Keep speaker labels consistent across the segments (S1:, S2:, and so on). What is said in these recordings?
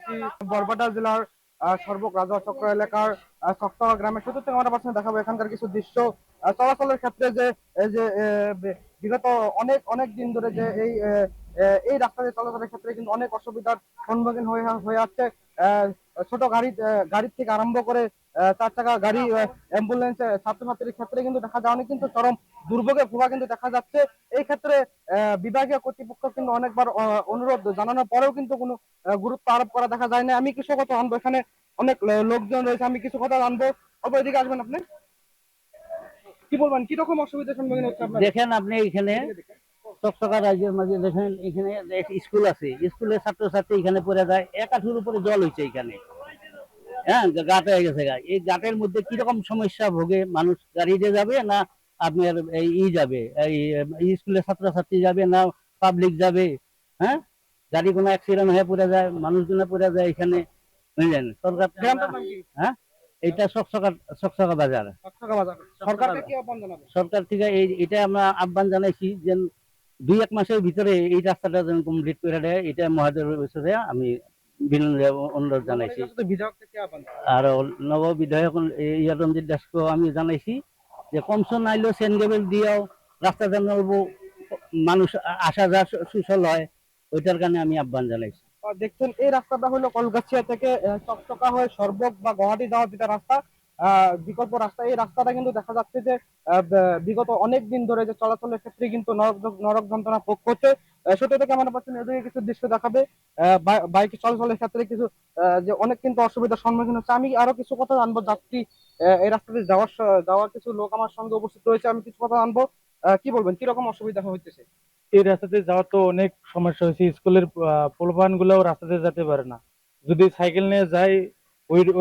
S1: রয়েছি বরপেটা জেলার সর্বক রাজা চক্র এলাকার চকচকা গ্রামের 70 থেকে 90% দেখাবো এখানকার কিছু দৃশ্য চলাচলের ক্ষেত্রে যে এই যে বিগত অনেক অনেক দিন ধরে যে এই রাস্তা দিয়ে চলাচলের ক্ষেত্রে কিন্তু অনেক অসুবিধার সম্মুখীন হয়ে আসছে। ছোট গাড়ির থেকে আরম্ভ করে 4 চাকা গাড়ি, অ্যাম্বুলেন্স, ছাত্রছাত্রীর ক্ষেত্রে কিন্তু দেখা যায় অনেক কিন্তু চরম দুর্ভোগে ভোগা কিন্তু দেখা যাচ্ছে। এই ক্ষেত্রে বিভাগীয় কর্তৃপক্ষ কিন্তু অনেকবার অনুরোধ জানানোর পরেও কিন্তু কোনো গুরুত্ব আরোপ করা দেখা যায় না। আমি কিছু কথা জানবো, এখানে অনেক লোকজন রয়েছে, আমি কিছু কথা জানবো। অল্প এদিকে আসবেন আপনি, কি বলবেন, কি রকম অসুবিধার সম্মুখীন হচ্ছে আপনার?
S2: দেখেন আপনি এখানে চকচকা রাজ্যের মাঝে দেখেন এখানে স্কুল আছে, স্কুলের ছাত্রছাত্রী এখানে পড়ে যায়, এক হাঁটুর উপরে জল হয়েছে এখানে। হ্যাঁ, গাট হয়ে গেছে। এই গাটের মধ্যে কিরকম সমস্যা ভোগে মানুষ, গাড়িতে যাবে না আপনার যাবে, এই স্কুলের ছাত্রছাত্রী যাবে না পাবলিক যাবে? হ্যাঁ, গাড়ি কোনো অ্যাক্সিডেন্ট হয়ে পড়ে যায়, মানুষজনে পড়ে যায় এখানে, বুঝলেন? সরকার,
S1: গ্রামটার নাম কি?
S2: হ্যাঁ, এটা চকচকা, চকচকা বাজার।
S1: চকচকা বাজার। সরকারকে কি আহ্বান জানাবেন?
S2: সরকার থেকে এটা আমরা আহ্বান জানাইছি যে 2-1 মাসের ভিতরে এই রাস্তাটা যেন কমপ্লিট করে দেয়, এটা মহাদেবের বিষয়ে আমি বিনম্র অনুরোধ জানাইছি। আর নব বিধায়ক রঞ্জিত দাসকেও আমি জানাইছি যে কমসো নাইলেও চেন গেবেল দিয়েও রাস্তা যেন মানুষ আসা যাওয়া সুচল হয়, ওইটার কারণে আমি আহ্বান জানাইছি।
S1: দেখছেন এই রাস্তাটা হলো কলগাছিয়া থেকে চকচকা হয়ে সর্বক বা গুয়াহাটি যাওয়ার যেটা রাস্তা, বিকল্প রাস্তা। এই রাস্তাটা কিন্তু দেখা যাচ্ছে যে বিগত অনেক দিন ধরে যে চলাচলের ক্ষেত্রে কিন্তু নরক যন্ত্রণা ভোগ করছে। 70 থেকে 90% এদিকে কিছু দৃশ্য দেখাবে। বাইক চলাচলের ক্ষেত্রে কিছু যে অনেক কিন্তু অসুবিধার সম্মুখীন হচ্ছে। আমি আরো কিছু কথা জানবো, যাত্রী এই রাস্তাতে যাওয়ার কিছু লোক আমার সঙ্গে উপস্থিত রয়েছে, আমি কিছু কথা জানবো। কি বলবেন, কিরকম অসুবিধা হইতেছে?
S3: এই রাস্তাতে যাওয়ার তো অনেক সমস্যা হয়েছে। স্কুলের পোলাপান গুলাও রাস্তাতে যেতে পারে না, যদি সাইকেল নিয়ে যায়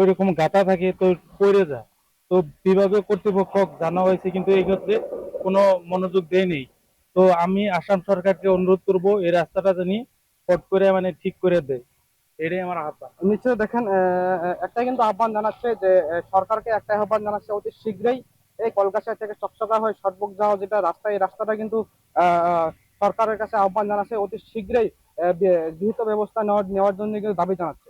S3: ওই রকম গাতা থাকে তো পড়ে যায়। তো বিভাগীয় কর্তৃপক্ষ জানা হয়েছে কিন্তু এই ক্ষেত্রে কোনো মনোযোগ দেয়নি। তো আমি আসাম সরকারকে অনুরোধ করব এই রাস্তাটা জানি পট করে মানে ঠিক করে দেয়, এটাই আমার আহ্বান।
S1: নিশ্চয় দেখেন, একটা কিন্তু আহ্বান জানাচ্ছে যে সরকারকে একটা আহ্বান জানাচ্ছে অতি শীঘ্রই এই কলকাতা থেকে চকচকা হয়ে সড়ক যাওয়া যেটা রাস্তা, এই রাস্তাটা কিন্তু সরকারের কাছে আহ্বান জানাচ্ছে অতি শীঘ্রই গৃহীত ব্যবস্থা নেওয়ার জন্য কিন্তু দাবি জানাচ্ছে।